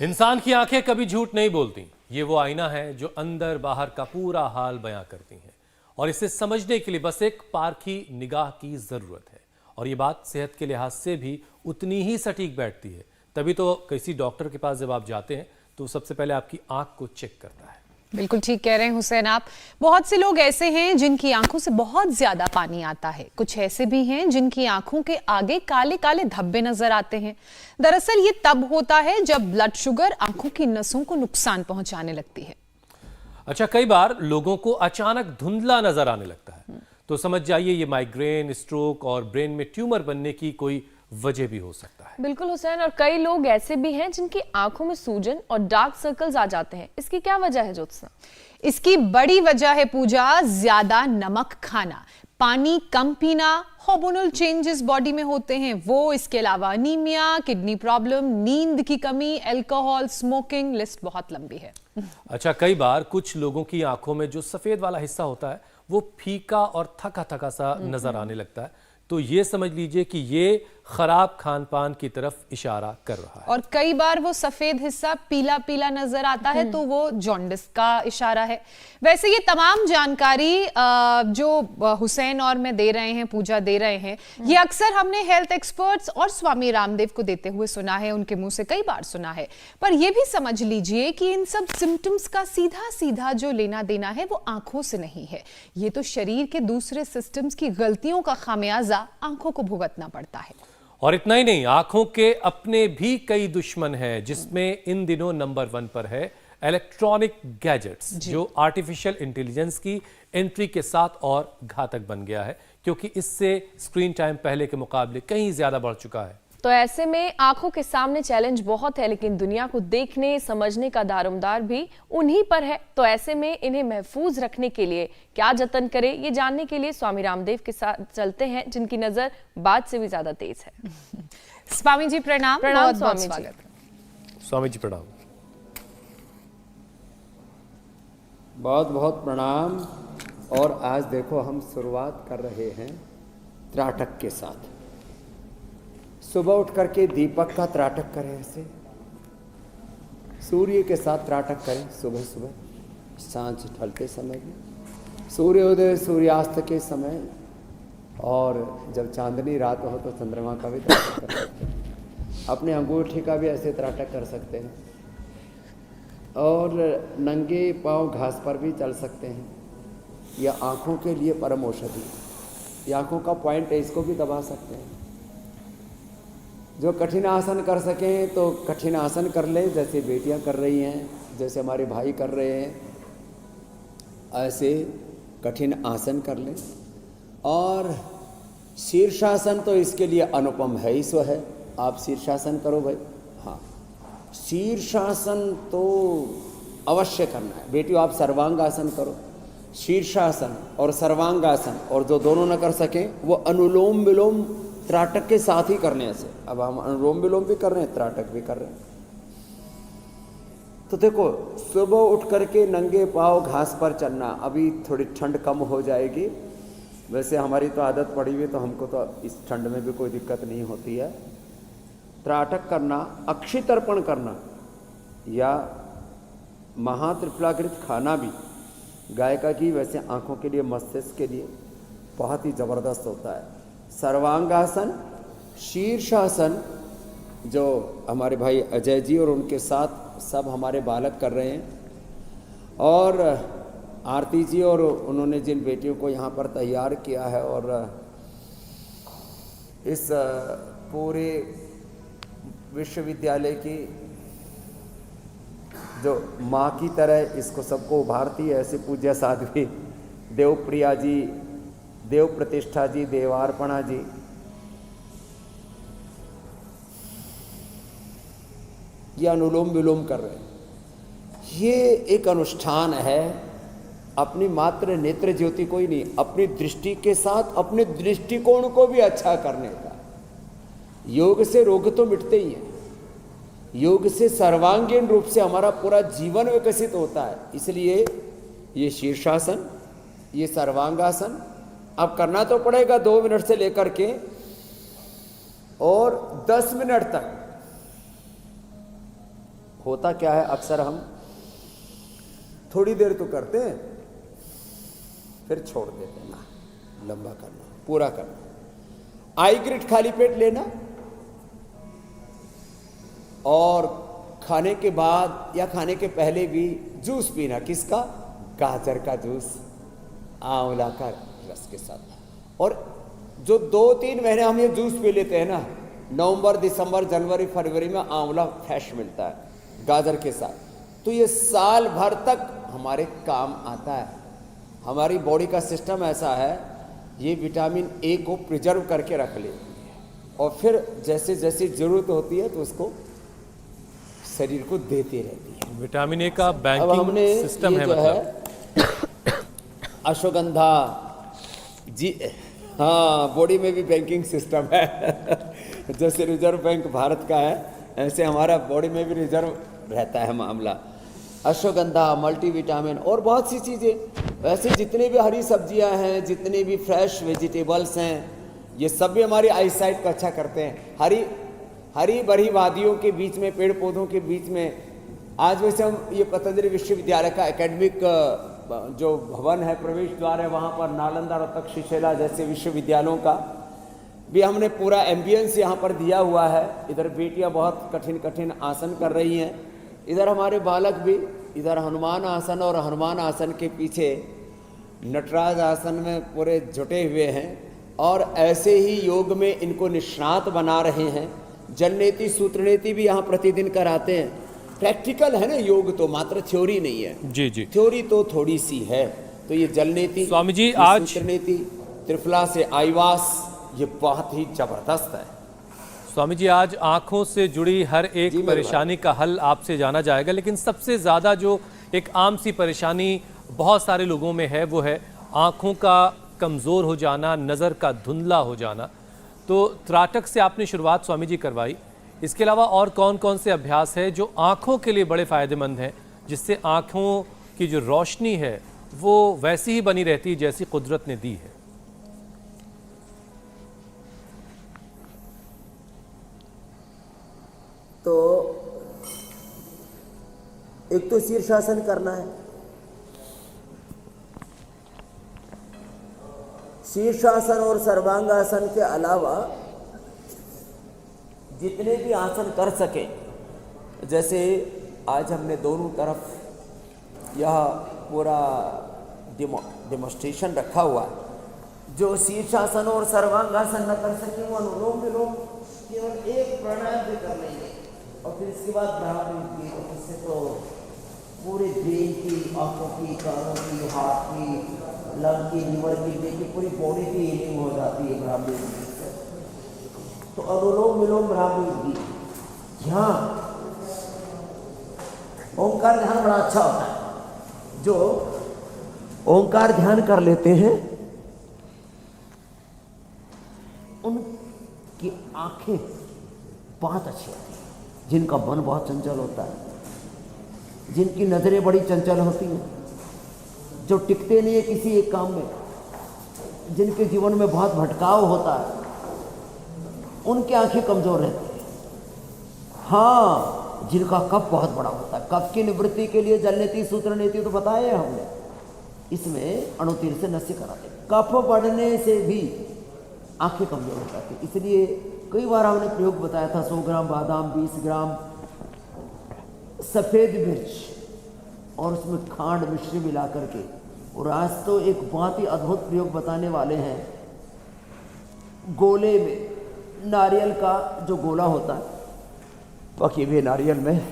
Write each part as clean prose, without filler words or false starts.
इंसान की आंखें कभी झूठ नहीं बोलती। ये वो आईना है जो अंदर बाहर का पूरा हाल बयां करती हैं और इसे समझने के लिए बस एक पारखी निगाह की जरूरत है। और ये बात सेहत के लिहाज से भी उतनी ही सटीक बैठती है। तभी तो किसी डॉक्टर के पास जब आप जाते हैं तो सबसे पहले आपकी आंख को चेक करता है। बिल्कुल ठीक कह रहे हैं हुसैन आप। बहुत से लोग ऐसे हैं जिनकी आंखों से बहुत ज्यादा पानी आता है। कुछ ऐसे भी हैं जिनकी आंखों के आगे काले काले धब्बे नजर आते हैं। दरअसल ये तब होता है जब ब्लड शुगर आंखों की नसों को नुकसान पहुंचाने लगती है। अच्छा, कई बार लोगों को अचानक धुंधला नजर आने लगता है तो समझ जाइए ये माइग्रेन, स्ट्रोक और ब्रेन में ट्यूमर बनने की कोई वजह भी हो सकता है। बिल्कुल हुसैन, और कई लोग ऐसे भी हैं जिनकी आंखों में सूजन और डार्क सर्कल्स आ जाते हैं। इसकी क्या वजह है ज्योत्सना? इसकी बड़ी वजह है पूजा, ज्यादा नमक खाना, पानी कम पीना, हार्मोनल चेंजेस बॉडी में होते हैं वो, इसके अलावा अनीमिया, किडनी प्रॉब्लम, नींद की कमी, अल्कोहल, स्मोकिंग, लिस्ट बहुत लंबी है। अच्छा, कई बार कुछ लोगों की आंखों में जो सफेद वाला हिस्सा होता है वो फीका और थका थका सा नजर आने लगता है। तो ये समझ लीजिए कि ये खराब खान पान की तरफ इशारा कर रहा है। और कई बार वो सफेद हिस्सा पीला पीला नजर आता है तो वो जॉन्डिस का इशारा है। वैसे ये तमाम जानकारी जो हुसैन और मैं दे रहे हैं, पूजा दे रहे हैं, ये अक्सर हमने हेल्थ एक्सपर्ट्स और स्वामी रामदेव को देते हुए सुना है, उनके मुंह से कई बार सुना है। पर ये भी समझ लीजिए कि इन सब सिम्टम्स का सीधा सीधा जो लेना देना है वो आंखों से नहीं है। ये तो शरीर के दूसरे सिस्टम्स की गलतियों का खामियाजा आंखों को भुगतना पड़ता है। और इतना ही नहीं, आंखों के अपने भी कई दुश्मन हैं, जिसमें इन दिनों नंबर 1 पर है इलेक्ट्रॉनिक गैजेट्स, जो आर्टिफिशियल इंटेलिजेंस की एंट्री के साथ और घातक बन गया है, क्योंकि इससे स्क्रीन टाइम पहले के मुकाबले कहीं ज्यादा बढ़ चुका है। तो ऐसे में आंखों के सामने चैलेंज बहुत है, लेकिन दुनिया को देखने समझने का दारोमदार भी उन्हीं पर है। तो ऐसे में इन्हें महफूज रखने के लिए क्या जतन करें, ये जानने के लिए स्वामी रामदेव के साथ चलते हैं, जिनकी नजर बात से भी ज्यादा तेज है। स्वामी जी प्रणाम। प्रणाम बहुत स्वामी स्वागत। स्वामी जी प्रणाम। बहुत बहुत प्रणाम। और आज देखो हम शुरुआत कर रहे हैं त्राटक के साथ। सुबह उठ करके दीपक का त्राटक करें, ऐसे सूर्य के साथ त्राटक करें सुबह सुबह, सांझ ढलते समय भी, सूर्योदय सूर्यास्त के समय, और जब चांदनी रात हो तो चंद्रमा का भी त्राटक कर सकते हैं। अपने अंगूठी का भी ऐसे त्राटक कर सकते हैं, और नंगे पांव घास पर भी चल सकते हैं। यह आँखों के लिए परम औषधि, ये आँखों का पॉइंट है, इसको भी दबा सकते हैं। जो कठिन आसन कर सकें तो कठिन आसन कर लें, जैसे बेटियां कर रही हैं, जैसे हमारे भाई कर रहे हैं, ऐसे कठिन आसन कर लें। और शीर्षासन तो इसके लिए अनुपम है ही सो है। आप शीर्षासन करो भाई, हाँ, शीर्षासन तो अवश्य करना है। बेटियों आप सर्वांगासन करो। शीर्षासन और सर्वांगासन, और जो दोनों न कर सकें वो अनुलोम विलोम त्राटक के साथ ही करने से। अब हम अनुलोम विलोम भी कर रहे हैं, त्राटक भी कर रहे हैं। तो देखो, सुबह उठ करके नंगे पाँव घास पर चलना, अभी थोड़ी ठंड कम हो जाएगी, वैसे हमारी तो आदत पड़ी हुई, तो हमको तो इस ठंड में भी कोई दिक्कत नहीं होती है। त्राटक करना, अक्षी तर्पण करना, या महात्रिफलाकृत खाना भी गाय का घी, वैसे आँखों के लिए, मस्तिष्क के लिए बहुत ही ज़बरदस्त होता है। सर्वांगासन, शीर्षासन, जो हमारे भाई अजय जी और उनके साथ सब हमारे बालक कर रहे हैं, और आरती जी और उन्होंने जिन बेटियों को यहाँ पर तैयार किया है, और इस पूरे विश्वविद्यालय की जो माँ की तरह इसको सबको उभारती है, ऐसे पूज्य साध्वी देवप्रिया जी, देव प्रतिष्ठा जी, देवार्पणा जी, ये अनुलोम विलोम कर रहे हैं। ये एक अनुष्ठान है, अपनी मात्र नेत्र ज्योति को ही नहीं, अपनी दृष्टि के साथ अपने दृष्टिकोण को भी अच्छा करने का। योग से रोग तो मिटते ही हैं, योग से सर्वांगीण रूप से हमारा पूरा जीवन विकसित होता है। इसलिए ये शीर्षासन, ये सर्वांगासन अब करना तो पड़ेगा 2 मिनट से लेकर के और 10 मिनट तक। होता क्या है, अक्सर हम थोड़ी देर तो करते हैं फिर छोड़ देते हैं। ना, लंबा करना, पूरा करना। आई ग्रिट खाली पेट लेना और खाने के बाद या खाने के पहले भी जूस पीना। किसका? गाजर का जूस, आंवला का रस के साथ। और जो 2-3 महीने हम ये जूस पी लेते हैं ना, नवंबर, दिसंबर, जनवरी, फरवरी में आंवला फ्रेश मिलता है गाजर के साथ, तो ये साल भर तक हमारे काम आता है। हमारी बॉडी का सिस्टम ऐसा है, ये विटामिन ए को प्रिजर्व करके रख लेती है और फिर जैसे जैसे ज़रूरत होती है तो उसको शरीर को देती रहती है। विटामिन ए का अब बैंकिंग हमने सिस्टम ये है, जो मतलब अश्वगंधा जी, हाँ, बॉडी में भी बैंकिंग सिस्टम है। जैसे रिजर्व बैंक भारत का है, ऐसे हमारा बॉडी में भी रिजर्व रहता है मामला। अश्वगंधा, मल्टीविटामिन और बहुत सी चीज़ें। वैसे जितने भी हरी सब्जियां हैं, जितने भी फ्रेश वेजिटेबल्स हैं, ये सब भी हमारी आईसाइट को अच्छा करते हैं। हरी भरी वादियों के बीच में, पेड़ पौधों के बीच में, आज वैसे हम ये पतंजलि विश्वविद्यालय का एकेडमिक जो भवन है, प्रवेश द्वार है, वहाँ पर नालंदा और तक्षशिला जैसे विश्वविद्यालयों का भी हमने पूरा एम्बियंस यहाँ पर दिया हुआ है। इधर बेटियाँ बहुत कठिन कठिन आसन कर रही हैं, इधर हमारे बालक भी, इधर हनुमान आसन और हनुमान आसन के पीछे नटराज आसन में पूरे जुटे हुए हैं और ऐसे ही योग में इनको निष्णात बना रहे हैं। जलनेति सूत्रनेति भी यहाँ प्रतिदिन कराते हैं। प्रैक्टिकल है ना योग, तो मात्र थ्योरी नहीं है। जी जी। थ्योरी तो थोड़ी सी है। तो ये जलनेति, स्वामी जी, ये आज सूत्रनेति, त्रिफला से आईवास, ये बहुत ही जबरदस्त है। स्वामी जी, आज आंखों से जुड़ी हर एक जी, मेरे परेशानी का हल आपसे जाना जाएगा, लेकिन सबसे ज़्यादा जो एक आम सी परेशानी बहुत सारे लोगों में है वो है आंखों का कमज़ोर हो जाना, नज़र का धुंधला हो जाना। तो त्राटक से आपने शुरुआत स्वामी जी करवाई, इसके अलावा और कौन कौन से अभ्यास है जो आंखों के लिए बड़े फ़ायदेमंद हैं, जिससे आंखों की जो रोशनी है वो वैसी ही बनी रहती है जैसी कुदरत ने दी है? तो एक तो शीर्षासन करना है। शीर्षासन और सर्वांगासन के अलावा जितने भी आसन कर सके, जैसे आज हमने दोनों तरफ यह पूरा डेमोस्ट्रेशन रखा हुआ है। जो शीर्षासन और सर्वांगासन न कर सके वो अनुलोम विलोम केवल एक प्राणायाम भी कर लेंगे और फिर इसके बाद ब्राह्मण की, तो इससे तो पूरे ब्रेन की, आंखों की, कानों की, हाथ की, लंग की, लीवर की, ब्रेन की, पूरी बॉडी की हीलिंग हो जाती है ब्राह्मण की। तो अनुलोम विलोम ब्राह्मण की, यहाँ ओंकार ध्यान बड़ा अच्छा होता है। जो ओंकार ध्यान कर लेते हैं उनकी आंखें बहुत अच्छी होती हैं। जिनका मन बहुत चंचल होता है, जिनकी नजरें बड़ी चंचल होती हैं, जो टिकते नहीं है किसी एक काम में, जिनके जीवन में बहुत भटकाव होता है, उनकी आंखें कमजोर रहती हैं। हाँ, जिनका कफ बहुत बड़ा होता है, कफ की निवृत्ति के लिए जलनेति सूत्रनेति तो बताया हमने, इसमें अणुतीर से नस्य कराते। कफ बढ़ने से भी आंखें कमजोर हो जाती, इसलिए कई बार हमने प्रयोग बताया था। 100 ग्राम बादाम, 20 ग्राम सफ़ेद मिर्च और उसमें खांड मिश्री मिला करके, और आज तो एक बहुत ही अद्भुत प्रयोग बताने वाले हैं। गोले में नारियल का जो गोला होता है, पके हुए नारियल में,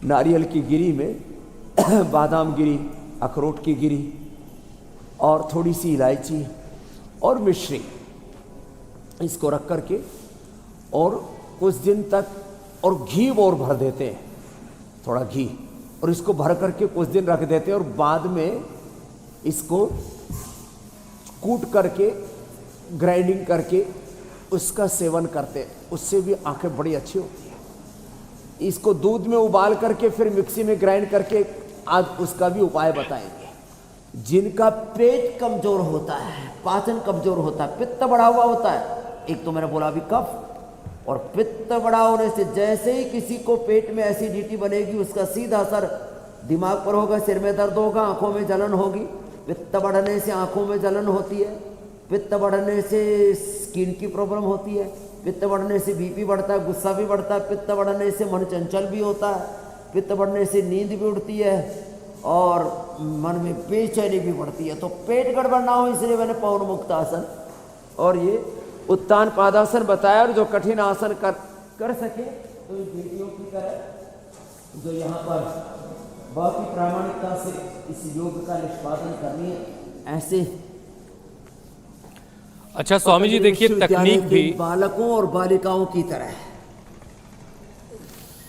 नारियल की गिरी में बादाम गिरी, अखरोट की गिरी और थोड़ी सी इलायची और मिश्री, इसको रख करके और कुछ दिन तक, और घी और भर देते हैं, थोड़ा घी, और इसको भर करके कुछ दिन रख देते हैं और बाद में इसको कूट करके, ग्राइंडिंग करके उसका सेवन करते हैं। उससे भी आंखें बड़ी अच्छी होती है। इसको दूध में उबाल करके फिर मिक्सी में ग्राइंड करके आज उसका भी उपाय बताएंगे। जिनका पेट कमजोर होता है, पाचन कमजोर होता है, पित्त बढ़ा हुआ होता है, एक तो मैंने बोला अभी कफ, और पित्त बड़ा होने से जैसे ही किसी को पेट में एसिडिटी बनेगी उसका सीधा असर दिमाग पर होगा, सिर में दर्द होगा, आंखों में जलन होगी। पित्त बढ़ने से आंखों में जलन होती है, पित्त बढ़ने से स्किन की प्रॉब्लम होती है, पित्त बढ़ने से बीपी बढ़ता है, गुस्सा भी बढ़ता है, पित्त बढ़ने से मन चंचल भी होता है, पित्त बढ़ने से नींद भी उड़ती है और मन में बेचैनी भी बढ़ती है। तो पेट गड़बड़ ना हो इसलिए मैंने पवन मुक्त आसन और ये उत्तान पादासन बताया। और जो कठिन आसन कर सके तो इन बेटियों की तरह जो यहाँ पर बहुत ही प्रामाणिकता से इस योग का निष्पादन करनी है, ऐसे। अच्छा स्वामी जी देखिए, तकनीक भी बालकों और बालिकाओं की तरह है।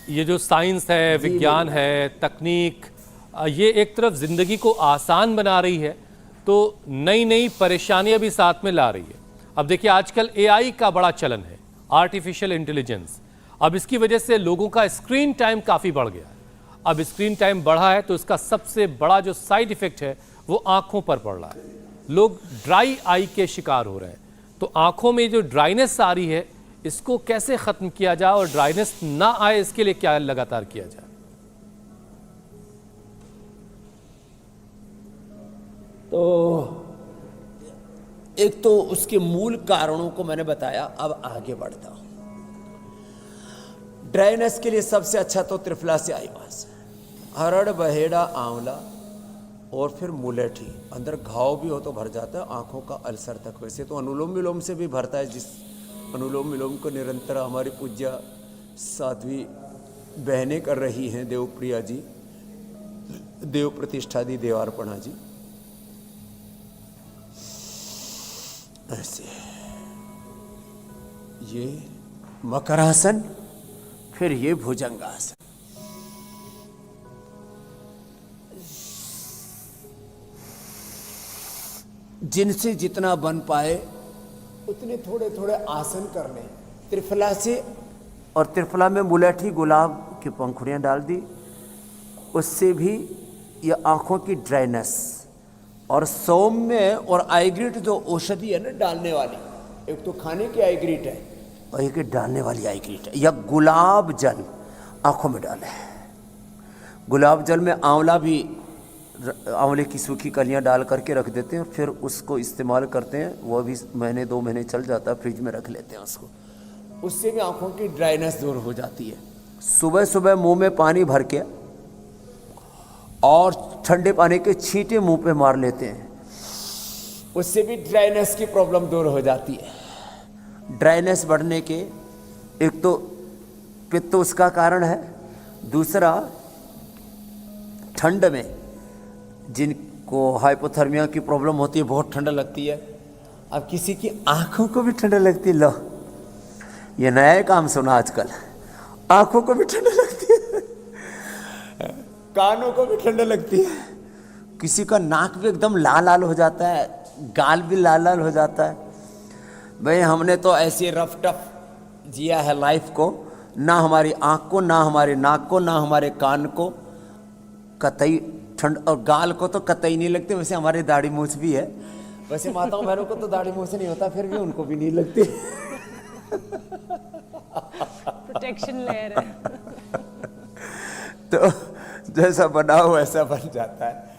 ये जो साइंस है, विज्ञान है, तकनीक, ये एक तरफ जिंदगी को आसान बना रही है तो नई नई परेशानियां भी साथ में ला रही है। अब देखिए आजकल एआई का बड़ा चलन है, आर्टिफिशियल इंटेलिजेंस। अब इसकी वजह से लोगों का स्क्रीन टाइम काफी बढ़ गया है। अब स्क्रीन टाइम बढ़ा है तो इसका सबसे बड़ा जो साइड इफेक्ट है वो आंखों पर पड़ रहा है। लोग ड्राई आई के शिकार हो रहे हैं। तो आंखों में जो ड्राइनेस आ रही है इसको कैसे खत्म किया जाए और ड्राइनेस ना आए इसके लिए क्या लगातार किया जाए? तो एक तो उसके मूल कारणों को मैंने बताया, अब आगे बढ़ता हूं। ड्राइनेस के लिए सबसे अच्छा तो त्रिफला से आईवास, हरड़, बहेड़ा, आंवला और फिर मुलेठी। अंदर घाव भी हो तो भर जाता है, आंखों का अल्सर तक। वैसे तो अनुलोम विलोम से भी भरता है, जिस अनुलोम विलोम को निरंतर हमारी पूज्य साध्वी बहनें कर रही हैं, देवप्रिया जी, देव प्रतिष्ठा दी, देवार्पणा जी। ऐसे ये मकरासन, फिर ये भुजंगासन। जिनसे जितना बन पाए उतने थोड़े थोड़े आसन करने। त्रिफला से, और त्रिफला में मुलेठी, गुलाब की पंखुड़ियां डाल दी, उससे भी ये आंखों की ड्राइनेस। और सौम्य और आईग्रिट जो औषधि है ना डालने वाली, एक तो खाने की आईग्रिट है और एक डालने वाली आईग्रिट है। या गुलाब जल आंखों में डाले। गुलाब जल में आंवला भी, आंवले की सूखी कलियां डाल करके रख देते हैं और फिर उसको इस्तेमाल करते हैं। वो भी महीने 2 महीने चल जाता है, फ्रिज में रख लेते हैं उसको। उससे भी आंखों की ड्राइनेस दूर हो जाती है। सुबह सुबह मुंह में पानी भर के और ठंडे पानी के छींटे मुंह पे मार लेते हैं, उससे भी ड्राइनेस की प्रॉब्लम दूर हो जाती है। ड्राइनेस बढ़ने के एक तो पित्त उसका कारण है, दूसरा ठंड में जिनको हाइपोथर्मिया की प्रॉब्लम होती है, बहुत ठंड लगती है। अब किसी की आंखों को भी ठंड लगती है। लो, ये नया ही काम सुना आजकल, आंखों को भी ठंड लगती है, कानों को भी ठंड लगती है, किसी का नाक भी एकदम लाल लाल हो जाता है, गाल भी लाल लाल हो जाता है। भाई हमने तो ऐसे रफ टफ जिया है लाइफ को, ना हमारी आंख को, ना हमारे नाक को, ना हमारे कान को कतई ठंड, और गाल को तो कतई नहीं लगती। वैसे हमारी दाढ़ी मूछ भी है, वैसे माताओं बहनों को तो दाढ़ी मूछ नहीं होता, फिर भी उनको भी नहीं लगती। प्रोटेक्शन लेयर है। तो जैसा बना हो वैसा बन जाता है।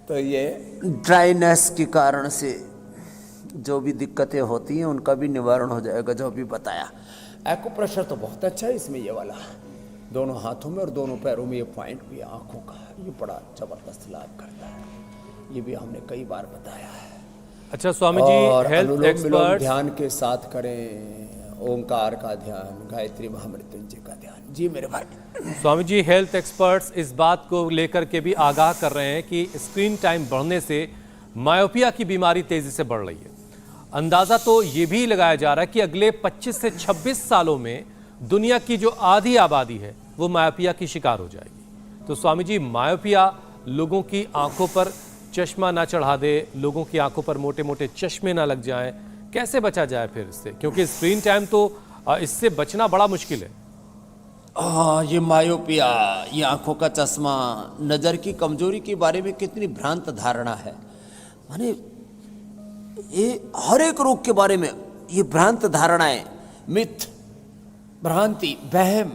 तो ये ड्राइनेस के कारण से जो भी दिक्कतें होती हैं उनका भी निवारण हो जाएगा, जो भी बताया। एक्यूप्रेशर तो बहुत अच्छा है इसमें, ये वाला दोनों हाथों में और दोनों पैरों में, ये पॉइंट भी आंखों का, ये बड़ा जबरदस्त लाभ करता है। ये भी हमने कई बार बताया है। अच्छा स्वामी जी, हेल्थ एक्सपर्ट ध्यान के साथ करें, ओंकार का ध्यान, गायत्री महामृत्युंजय का ध्यान। जी मेरे भाई। स्वामी जी, हेल्थ एक्सपर्ट्स इस बात को लेकर के भी आगाह कर रहे हैं कि स्क्रीन टाइम बढ़ने से मायोपिया की बीमारी तेजी से बढ़ रही है। अंदाजा तो ये भी लगाया जा रहा है कि अगले 25 से 26 सालों में दुनिया की जो आधी आबादी है वो मायोपिया की शिकार हो जाएगी। तो स्वामी जी, मायोपिया लोगों की आंखों पर चश्मा ना चढ़ा दे, लोगों की आंखों पर मोटे मोटे चश्मे ना लग जाएं, कैसे बचा जाए फिर इससे? क्योंकि स्क्रीन टाइम तो इससे बचना बड़ा मुश्किल है। ये मायोपिया, ये आंखों का चश्मा, नज़र की कमजोरी के बारे में कितनी भ्रांत धारणा है। माने ये हर एक रोग के बारे में ये भ्रांत धारणाएं, मिथ, भ्रांति, वहम,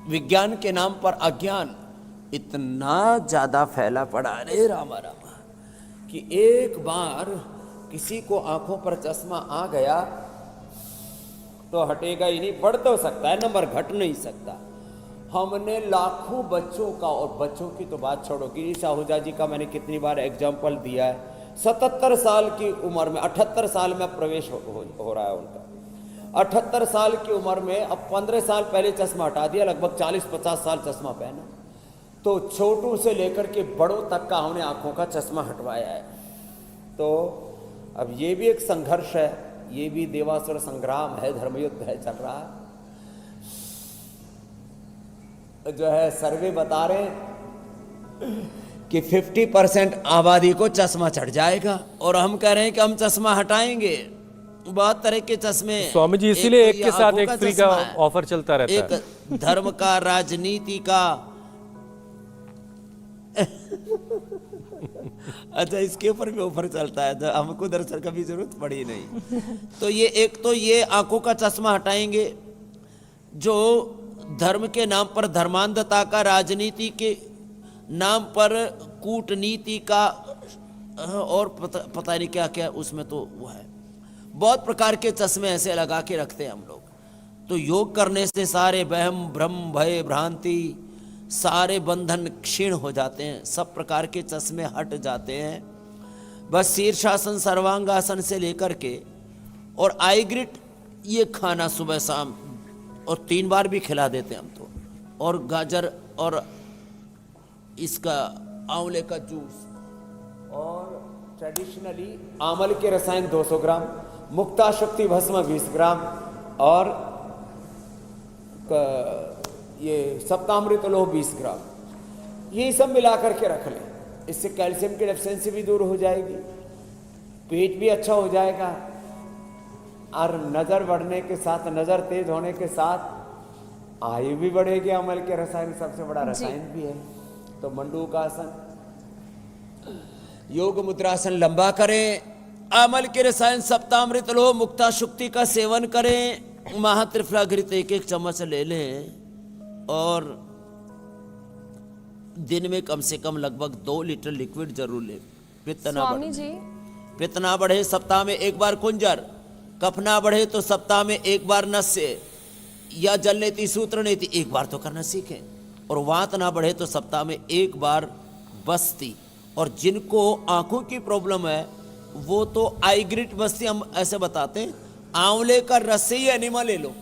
विज्ञान के नाम पर अज्ञान इतना ज्यादा फैला पड़ा, अरे रामा रामा, कि एक बार किसी को आंखों पर चश्मा आ गया तो हटेगा ही नहीं। बढ़ तो सकता है नंबर, घट नहीं सकता। हमने लाखों बच्चों का, और बच्चों की तो बात छोड़ो, गिरीश आहूजा जी का मैंने कितनी बार एग्जाम्पल दिया है। 77 साल की उम्र में, 78 साल में प्रवेश हो रहा है उनका, 78 साल की उम्र में, अब 15 साल पहले चश्मा हटा दिया, लगभग 40-50 साल चश्मा पहना, तो छोटों से लेकर के बड़ों तक का हमने आंखों का चश्मा हटवाया है। तो अब ये भी एक संघर्ष है, ये भी देवासुर संग्राम है, धर्मयुद्ध है, चल रहा है। जो है सर्वे बता रहे कि 50% आबादी को चश्मा चढ़ जाएगा, और हम कह रहे हैं कि हम चश्मा हटाएंगे। बहुत तरह के चश्मे, स्वामी जी इसीलिए एक तो के साथ आंखों एक फ्री का चश्मा है, ऑफर चलता रहता है। एक धर्म का, राजनीति का। अच्छा, इसके ऊपर भी ऑफर चलता है, तो हमको दरअसल कभी जरूरत पड़ी नहीं। तो ये एक तो ये आंखों का चश्मा हटाएंगे, जो धर्म के नाम पर धर्मांधता का, राजनीति के नाम पर कूटनीति का, और पता नहीं क्या क्या उसमें तो वो है। बहुत प्रकार के चश्मे ऐसे लगा के रखते हैं हम लोग। तो योग करने से सारे वहम, भ्रम, भय, भ्रांति, सारे बंधन क्षीण हो जाते हैं, सब प्रकार के चश्मे हट जाते हैं। बस शीर्षासन, सर्वांगासन से लेकर के और आईग्रिट, ये खाना सुबह शाम, और 3 बार भी खिला देते हैं हम तो, और गाजर और इसका आंवले का जूस, और ट्रेडिशनली आमल के रसायन 200 ग्राम, मुक्ता शक्ति भस्म 20 ग्राम, और ये सप्तामृत लोह 20 ग्राम, ये सब मिला करके रख लें। इससे कैल्शियम की डेफिशिएंसी भी दूर हो जाएगी, पेट भी अच्छा हो जाएगा, और नज़र बढ़ने के साथ, नज़र तेज होने के साथ आयु भी बढ़ेगी। अमल के रसायन सबसे बड़ा रसायन भी है। तो मंडूकासन, योग मुद्रासन लंबा करें, अमल के रसायन सप्तामृत लो, मुक्ता शुक्ति का सेवन करें, महात्रिफलाघृत 1-1 चम्मच ले लें, और दिन में कम से कम लगभग 2 लीटर लिक्विड जरूर लें। पित्त ना स्वामी बढ़े, जी, पित्त ना बढ़े सप्ताह में 1 बार कुंजर, कफ ना बढ़े तो सप्ताह में 1 बार नस्य या जल नीति, सूत्र नीति 1 बार तो करना सीखें, और वात ना बढ़े तो सप्ताह में 1 बार बस्ती। और जिनको आंखों की प्रॉब्लम है वो तो आईग्रिट बस्ती हम ऐसे बताते हैं, आंवले का रस से ही एनिमा ले लो,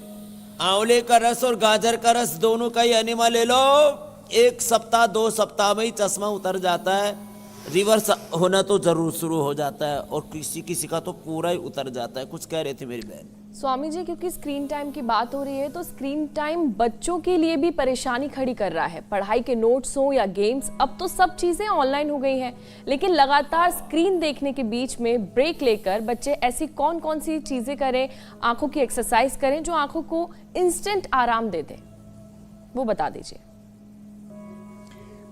आंवले का रस और गाजर का रस दोनों का ही एनिमा ले लो, 1 सप्ताह 2 सप्ताह में ही चश्मा उतर जाता है। रिवर्स होना तो जरूर शुरू हो जाता है, और किसी का तो पूरा ही उतर जाता है। कुछ कह रहे थे मेरी बहन। स्वामी जी, क्योंकि स्क्रीन टाइम की बात हो रही है, तो स्क्रीन टाइम बच्चों के लिए भी परेशानी खड़ी कर रहा है। पढ़ाई के नोट्स हो या गेम्स, अब तो सब चीजें ऑनलाइन हो गई हैं, लेकिन लगातार स्क्रीन देखने के बीच में ब्रेक लेकर बच्चे ऐसी कौन कौन सी चीजें करें, आंखों की एक्सरसाइज करें जो आंखों को इंस्टेंट आराम दे दे, वो बता दीजिए।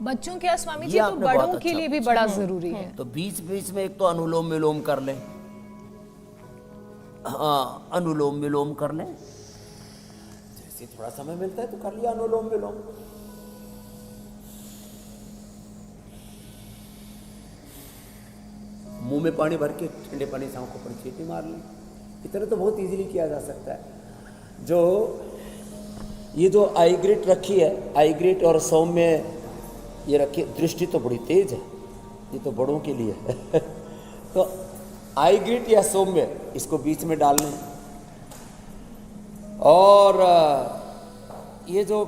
बच्चों के स्वामी जी, तो बड़ों के लिए भी बड़ा जरूरी है। तो बीच बीच में एक तो अनुलोम विलोम कर लें, हाँ अनुलोम विलोम कर लें, जैसे थोड़ा समय मिलता है तो कर लिया अनुलोम विलोम। मुंह में पानी भर के ठंडे पानी से आंखों पर छींटी मार लें, इतना तो बहुत इजीली किया जा सकता है। जो ये जो आईग्रिट रखी है, आईग्रिट और सौम्य ये रखी, दृष्टि तो बड़ी तेज है, ये तो बड़ों के लिए है। तो आईग्रिट या सौम्य इसको बीच में डाल लें, और ये जो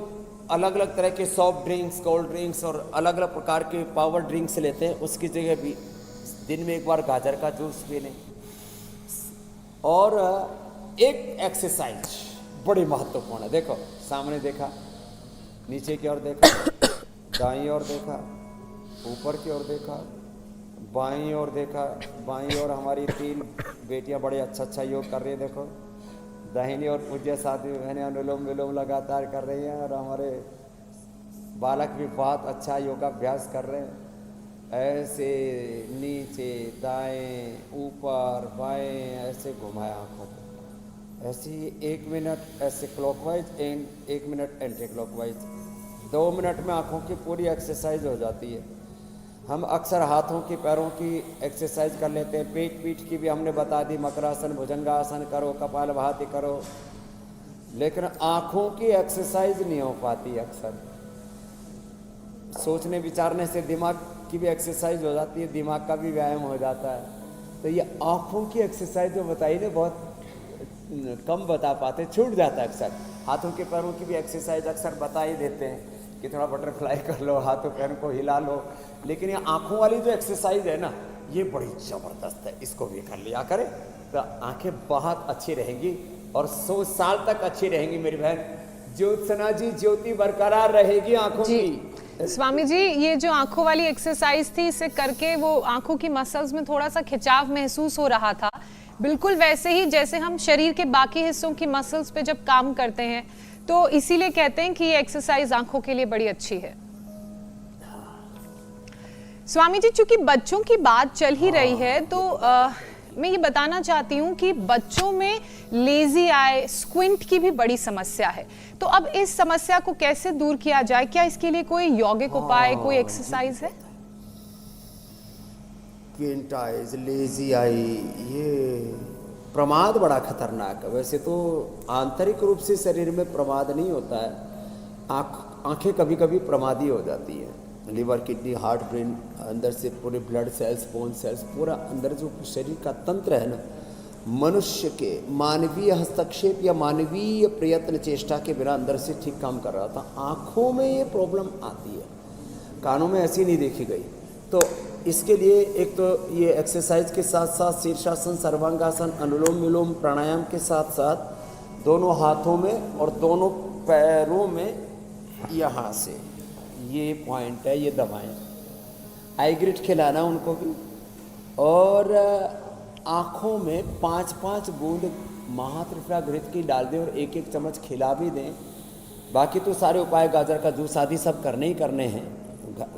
अलग अलग तरह के सॉफ्ट ड्रिंक्स, कोल्ड ड्रिंक्स और अलग अलग प्रकार के पावर ड्रिंक्स लेते हैं, उसकी जगह भी दिन में 1 बार गाजर का जूस पी लें। और एक एक्सरसाइज बड़ी महत्वपूर्ण है, देखो सामने देखा, नीचे की ओर देखा, दाईं ओर देखा, ऊपर की ओर देखा, बाईं ओर देखा, बाईं ओर हमारी 3 बेटियां बड़े अच्छा योग कर रही है, देखो दाहिनी ओर पूज्य साथी बहनें अनुलोम विलोम लगातार कर रही हैं, और हमारे बालक भी बहुत अच्छा योगाभ्यास कर रहे हैं। ऐसे नीचे दाएं ऊपर बाएं ऐसे घुमाया आंखों को, ऐसे ही 1 मिनट ऐसे clockwise, 1 minute anti clockwise, 2 minute में आँखों की पूरी एक्सरसाइज हो जाती है। हम अक्सर हाथों की पैरों की एक्सरसाइज कर लेते हैं, पेट पीठ की भी हमने बता दी, मकरासन भुजंगासन करो, कपालभाति करो, लेकिन आँखों की एक्सरसाइज नहीं हो पाती। अक्सर सोचने विचारने से दिमाग की भी एक्सरसाइज हो जाती है, दिमाग का भी व्यायाम हो जाता है। तो ये आँखों की एक्सरसाइज जो बताई ना बहुत कम बता पाते, छूट जाता है अक्सर। हाथों के पैरों की भी एक्सरसाइज अक्सर बता ही देते हैं कि थोड़ा बटरफ्लाई कर लो, हाथों पैरों को हिला लो, लेकिन ये आँखों वाली जो एक्सरसाइज है ना, ये बड़ी ज़बरदस्त है। इसको भी कर लिया करें तो आँखें बहुत अच्छी रहेंगी और 100 साल तक अच्छी रहेंगी मेरी बहन। ज्योत्सना जी, ज्योति बरकरार रहेगी आँखों की। स्वामी जी, ये जो आंखों वाली एक्सरसाइज थी, इसे करके वो आंखों की मसल्स में थोड़ा सा खिंचाव महसूस हो रहा था, बिल्कुल वैसे ही जैसे हम शरीर के बाकी हिस्सों की मसल्स पे जब काम करते हैं, तो इसीलिए कहते हैं कि ये एक्सरसाइज आंखों के लिए बड़ी अच्छी है। स्वामी जी, चूंकि बच्चों की बात चल ही रही है, तो मैं ये बताना चाहती हूँ कि बच्चों में लेजी आई, स्क्विंट की भी बड़ी समस्या है। तो अब इस समस्या को कैसे दूर किया जाए? क्या इसके लिए कोई यौगिक उपाय, कोई एक्सरसाइज है? स्क्विंट आइज, लेजी आई, ये प्रमाद बड़ा खतरनाक है। वैसे तो आंतरिक रूप से शरीर में प्रमाद नहीं होता है, आंखें कभी कभी प्रमादी हो जाती है। लिवर, किडनी, हार्ट, ब्रेन, अंदर से पूरे ब्लड सेल्स, बोन सेल्स, पूरा अंदर जो शरीर का तंत्र है ना, मनुष्य के मानवीय हस्तक्षेप या मानवीय प्रयत्न चेष्टा के बिना अंदर से ठीक काम कर रहा था। आँखों में ये प्रॉब्लम आती है, कानों में ऐसी नहीं देखी गई। तो इसके लिए एक तो ये एक्सरसाइज के साथ साथ शीर्षासन, सर्वांगासन, अनुलोम विलोम, प्राणायाम के साथ साथ दोनों हाथों में और दोनों पैरों में यहाँ से ये पॉइंट है, ये दबाएं। आईग्रिट खिलाना उनको भी, और आँखों में 5-5 बूंद महात्रिपुरा घृत की डाल दें और 1-1 चम्मच खिला भी दें। बाकी तो सारे उपाय, गाजर का जूस आदि सब करने ही करने हैं।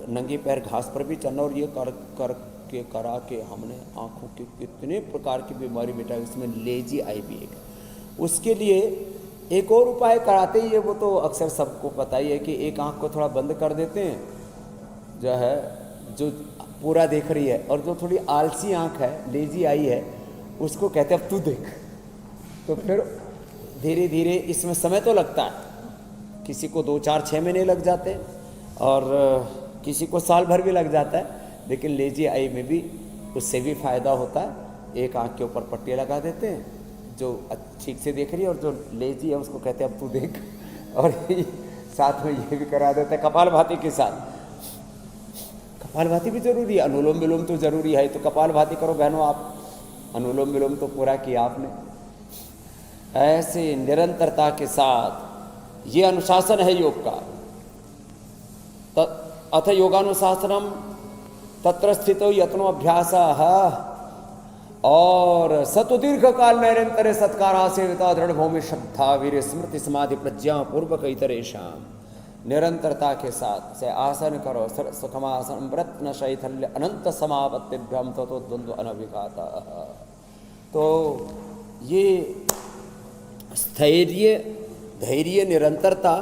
नंगे पैर घास पर भी चलना, और ये करा के हमने आँखों के कितने प्रकार की बीमारी मिटाई। उसमें लेजी आई भी एक। उसके लिए एक और उपाय कराते ही है, वो तो अक्सर सबको पता ही है कि एक आँख को थोड़ा बंद कर देते हैं, जो है जो पूरा देख रही है, और जो थोड़ी आलसी आँख है, लेजी आई है, उसको कहते हैं अब तू देख। तो फिर धीरे धीरे इसमें समय तो लगता है, किसी को 2-4-6 महीने लग जाते हैं और किसी को साल भर भी लग जाता है, लेकिन लेजी आई में भी उससे भी फ़ायदा होता है। एक आँख के ऊपर पट्टी लगा देते हैं, जो ठीक से देख रही है, और जो लेजी है उसको कहते हैं अब तू देख, और साथ में ये भी करा देते हैं कपालभाति के साथ। कपालभाति भी जरूरी है, अनुलोम विलोम तो जरूरी है, तो कपालभाति करो बहनों आप। अनुलोम विलोम तो पूरा किया आपने। ऐसे निरंतरता के साथ, ये अनुशासन है योग का। अथ योगानुशासनम तत्र स्थितो यत्नो अभ्यासः, और सतु दीर्घ काल निरंतर सत्कारा सेविता दृढ़ भूमि श्रद्धा वीर स्मृति समाधि प्रज्ञा पूर्वक इतरेषाम। निरंतरता के साथ से आसन करो, सुखमासन व्रत्न शैथल्य अनंत समापत्तिभ्यम ततो द्वंद्व अनभिघाता। तो ये स्थैर्य, धैर्य, निरंतरता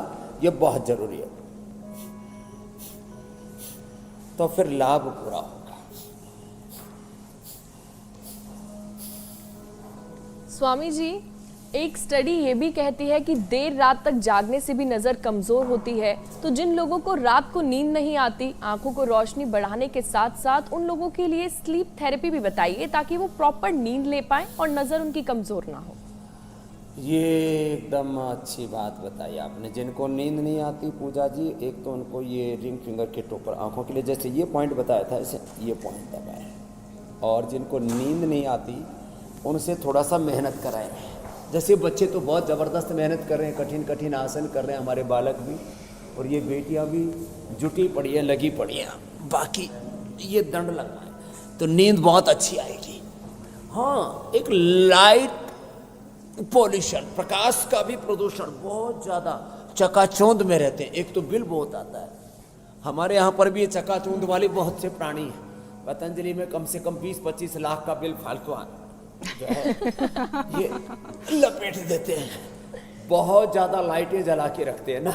ये बहुत जरूरी है, तो फिर लाभ पूरा होगा। स्वामी जी, एक स्टडी ये भी कहती है कि देर रात तक जागने से भी नज़र कमज़ोर होती है। तो जिन लोगों को रात को नींद नहीं आती, आंखों को रोशनी बढ़ाने के साथ साथ उन लोगों के लिए स्लीप थेरेपी भी बताइए, ताकि वो प्रॉपर नींद ले पाएं और नज़र उनकी कमज़ोर ना हो। ये एकदम अच्छी बात बताई आपने। जिनको नींद नहीं आती पूजा जी, एक तो उनको ये रिंग फिंगर के ऊपर आँखों के लिए जैसे ये पॉइंट बताया था, ऐसे ये पॉइंट दबाएं। और जिनको नींद नहीं आती उनसे थोड़ा सा मेहनत कराएं। जैसे बच्चे तो बहुत ज़बरदस्त मेहनत कर रहे हैं, कठिन कठिन आसन कर रहे हैं, हमारे बालक भी, और ये बेटियां भी जुटी पड़ी हैं, लगी पड़ी हैं, बाकी ये दंड लगवाएं तो नींद बहुत अच्छी आएगी। हाँ, एक लाइट पॉल्यूशन, प्रकाश का भी प्रदूषण बहुत ज़्यादा, चकाचौंध में रहते हैं। एक तो बिल बहुत आता है, हमारे यहाँ पर भी ये चकाचौंध वाले बहुत से प्राणी हैं। पतंजलि में कम से कम 20-25 लाख का बिल फालतू आता है। जो है ये लपेट देते हैं, बहुत ज़्यादा लाइटें जला के रखते हैं ना।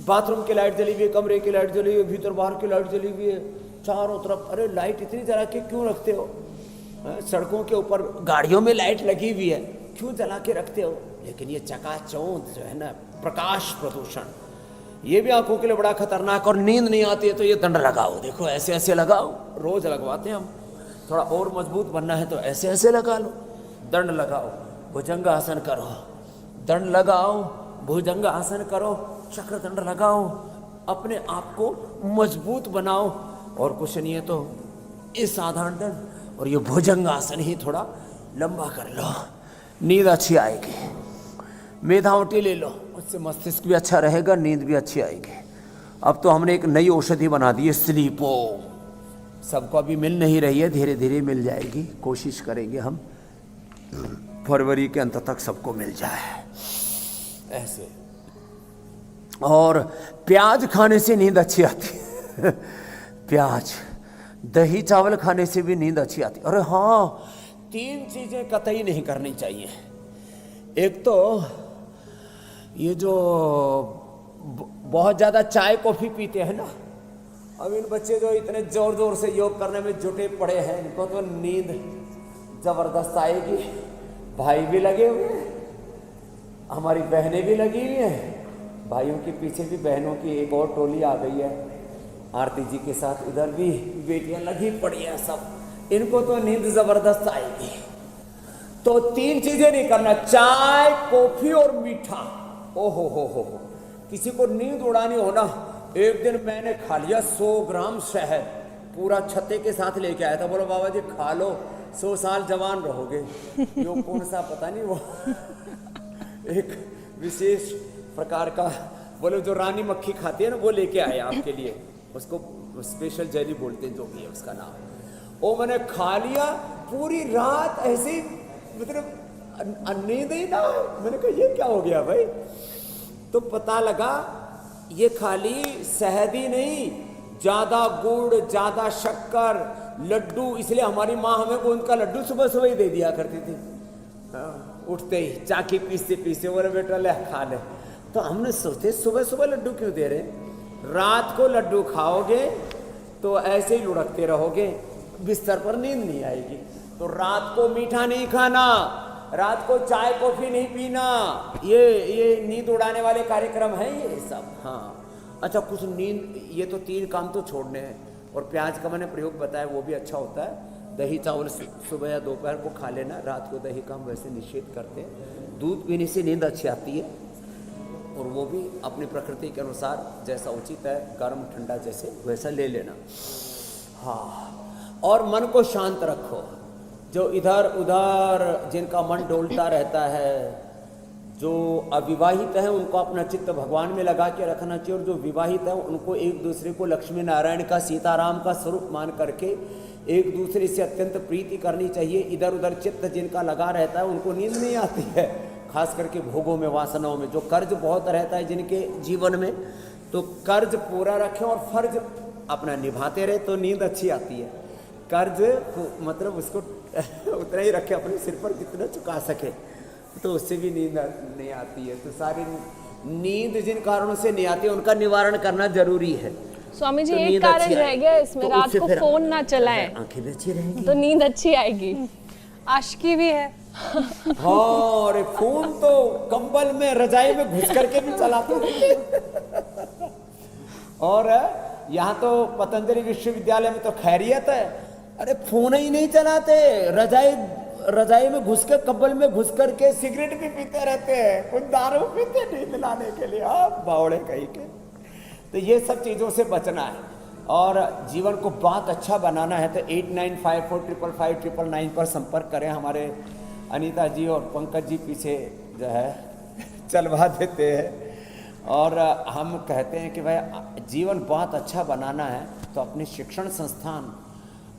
बाथरूम की लाइट जली हुई है, कमरे की लाइट जली हुई है, भीतर बाहर की लाइट जली हुई है, चारों तरफ। अरे लाइट इतनी जला के क्यों रखते हो? सड़कों के ऊपर गाड़ियों में लाइट लगी हुई है, क्यों जला के रखते हो? लेकिन ये चकाचौंध जो है ना, प्रकाश प्रदूषण, ये भी आंखों के लिए बड़ा खतरनाक। और नींद नहीं आती है तो ये दंड लगाओ, देखो ऐसे ऐसे लगाओ, रोज लगवाते हैं हम। थोड़ा और मजबूत बनना है तो ऐसे ऐसे लगा लो, दंड लगाओ, भुजंगासन करो, दंड लगाओ, भुजंगासन करो, चक्र दंड लगाओ, अपने आप को मजबूत बनाओ। और कुछ नहीं है तो ये साधारण दंड और ये भुजंगासन ही थोड़ा लंबा कर लो, नींद अच्छी आएगी। मेधावटी ले लो, उससे मस्तिष्क भी अच्छा रहेगा, नींद भी अच्छी आएगी। अब तो हमने एक नई औषधि बना दी है, स्लीपो। सबको अभी मिल नहीं रही है, धीरे धीरे मिल जाएगी, कोशिश करेंगे हम फरवरी के अंत तक सबको मिल जाए ऐसे। और प्याज खाने से नींद अच्छी आती है प्याज, दही चावल खाने से भी नींद अच्छी आती है। अरे हाँ, 3 चीजें कतई नहीं करनी चाहिए। एक तो ये जो बहुत ज्यादा चाय कॉफी पीते हैं ना, अब इन बच्चे जो इतने जोर जोर से योग करने में जुटे पड़े हैं, इनको तो नींद जबरदस्त आएगी। भाई भी लगे हुए हैं, हमारी बहनें भी लगी हुई हैं, भाइयों के पीछे भी बहनों की एक और टोली आ गई है, आरती जी के साथ इधर भी बेटियां लगी पड़ी हैं सब। इनको तो नींद जबरदस्त आएगी। तो 3 चीजें नहीं करना, चाय कॉफी और मीठा। ओहो हो, किसी को नींद उड़ानी हो ना, एक दिन मैंने खा लिया 100 ग्राम शहद, पूरा छत्ते के साथ लेके आया था। बोलो बाबा जी खा लो, 100 साल जवान रहोगे। यो कौन सा पता नहीं, वो एक विशेष प्रकार का, बोलो जो रानी मक्खी खाती है ना, वो लेके आए आपके लिए। उसको स्पेशल जेली बोलते हैं, जो भी है उसका नाम। वो मैंने खा लिया, पूरी रात ऐसे मतलब नींद ही ना। मैंने कहा ये क्या हो गया भाई? तो पता लगा ये खाली शहद ही नहीं, ज्यादा गुड़, ज्यादा शक्कर, लड्डू, इसलिए हमारी माँ हमें गोंद का लड्डू सुबह सुबह ही दे दिया करती थी। उठते ही चाकी पीसते पीसते बोले बेटा ले खा ले। तो हमने सोचे सुबह सुबह लड्डू क्यों दे रहे? रात को लड्डू खाओगे तो ऐसे ही लुढ़कते रहोगे, बिस्तर पर नींद नहीं आएगी। तो रात को मीठा नहीं खाना, रात को चाय कॉफी नहीं पीना, ये नींद उड़ाने वाले कार्यक्रम है ये सब। हाँ अच्छा, कुछ नींद, ये तो 3 काम तो छोड़ने हैं। और प्याज का मैंने प्रयोग बताया, वो भी अच्छा होता है। दही चावल सुबह या दोपहर को खा लेना, रात को दही का हम वैसे निषेध करते हैं। दूध पीने से नींद अच्छी आती है, और वो भी अपनी प्रकृति के अनुसार जैसा उचित है, गर्म ठंडा जैसे वैसा ले लेना। हाँ, और मन को शांत रखो। जो इधर उधर जिनका मन डोलता रहता है, जो अविवाहित हैं उनको अपना चित्त भगवान में लगा के रखना चाहिए, और जो विवाहित हैं उनको एक दूसरे को लक्ष्मी नारायण का, सीताराम का स्वरूप मान करके एक दूसरे से अत्यंत प्रीति करनी चाहिए। इधर उधर चित्त जिनका लगा रहता है उनको नींद नहीं आती है, खास करके भोगों में, वासनाओं में। जो कर्ज बहुत रहता है जिनके जीवन में, तो कर्ज पूरा रखें और फर्ज अपना निभाते रहे तो नींद अच्छी आती है। कर्ज मतलब उसको उतना ही रखे अपने सिर पर जितना चुका सके, तो उससे भी नींद नहीं आती है। तो सारी नींद जिन कारणों से नहीं आती है उनका निवारण करना जरूरी है। स्वामी जी तो एक कारण रह गया इसमें, तो रात को फोन ना चलाएं, आंखें भी अच्छी रहेंगी, तो नींद अच्छी आएगी। आशिकी भी है। हाँ, अरे फोन तो कंबल में, रजाई में घुस करके भी चलाते रहते। और यहाँ तो पतंजलि विश्वविद्यालय में तो खैरियत है, अरे फोन ही नहीं चलाते, रजाई में घुस के, कंबल में घुस करके सिगरेट भी पीते रहते हैं, कुछ दारू पीते नींद लाने के लिए। आप बावड़े कहीं के। तो ये सब चीज़ों से बचना है, और जीवन को बहुत अच्छा बनाना है तो 8954555999 पर संपर्क करें। हमारे अनीता जी और पंकज जी पीछे जो है चलवा देते हैं। और हम कहते हैं कि भाई जीवन बहुत अच्छा बनाना है तो अपने शिक्षण संस्थान,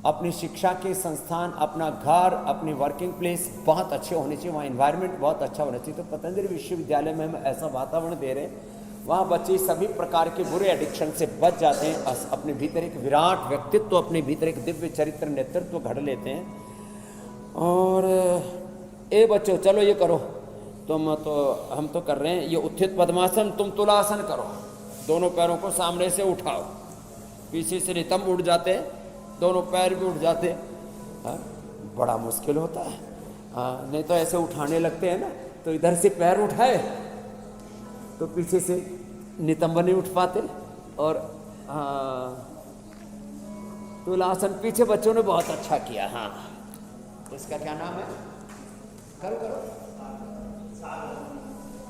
अपनी शिक्षा के संस्थान, अपना घर, अपनी वर्किंग प्लेस बहुत अच्छे होने चाहिए, वहाँ इन्वायरमेंट बहुत अच्छा होना चाहिए। तो पतंजलि विश्वविद्यालय में हम ऐसा वातावरण दे रहे हैं, वहाँ बच्चे सभी प्रकार के बुरे एडिक्शन से बच जाते हैं, अपने भीतर एक विराट व्यक्तित्व, अपने भीतर एक दिव्य चरित्र नेतृत्व घड़ लेते हैं। और ए बच्चों चलो ये करो, हम तो कर रहे हैं ये उत्थित पद्मासन, तुम तुलासन करो। दोनों पैरों को सामने से उठाओ, पीछे से नितंब उठ जाते हैं, दोनों पैर भी उठ जाते हैं। हाँ, बड़ा मुश्किल होता है। हाँ, नहीं तो ऐसे उठाने लगते हैं ना, तो इधर से पैर उठाए तो पीछे से नितंब नहीं उठ पाते। और तुलासन पीछे बच्चों ने बहुत अच्छा किया। हाँ, इसका क्या नाम है? करो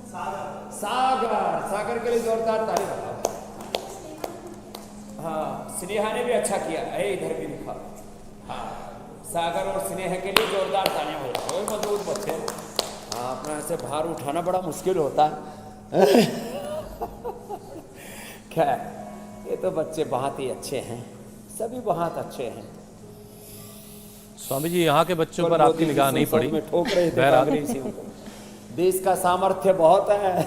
सागर। सागर के लिए जोरदार ताली बजाओ। हाँ, स्नेहा ने भी अच्छा किया। इधर भी दिखा। हाँ, सागर और स्नेहा के लिए जोरदार तालियां बजाओ। मजबूत बच्चे। हाँ, अपना ऐसे भार उठाना बड़ा मुश्किल होता है। खैर, ये तो बच्चे बहुत ही अच्छे हैं, सभी बहुत अच्छे हैं। स्वामी जी, यहाँ के बच्चों पर आपकी निगाह नहीं पड़ी। में ठोक रहे थे कांग्रेसियों को। देश का सामर्थ्य बहुत है,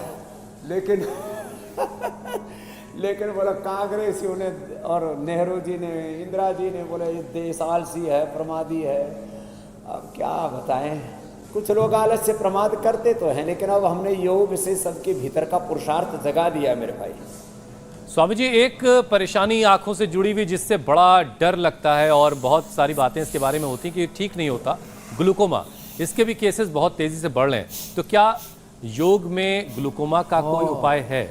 लेकिन बोला कांग्रेसियों ने और नेहरू जी ने, इंदिरा जी ने बोले ये देश आलसी है, प्रमादी है। अब क्या बताएं, कुछ लोग आलस से प्रमाद करते तो हैं, लेकिन अब हमने योग से सबके भीतर का पुरुषार्थ जगा दिया मेरे भाई। स्वामी जी, एक परेशानी आंखों से जुड़ी हुई जिससे बड़ा डर लगता है और बहुत सारी बातें इसके बारे में होती हैं कि ठीक नहीं होता, ग्लूकोमा, इसके भी केसेस बहुत तेजी से बढ़ रहे हैं। तो क्या योग में ग्लूकोमा का कोई उपाय है?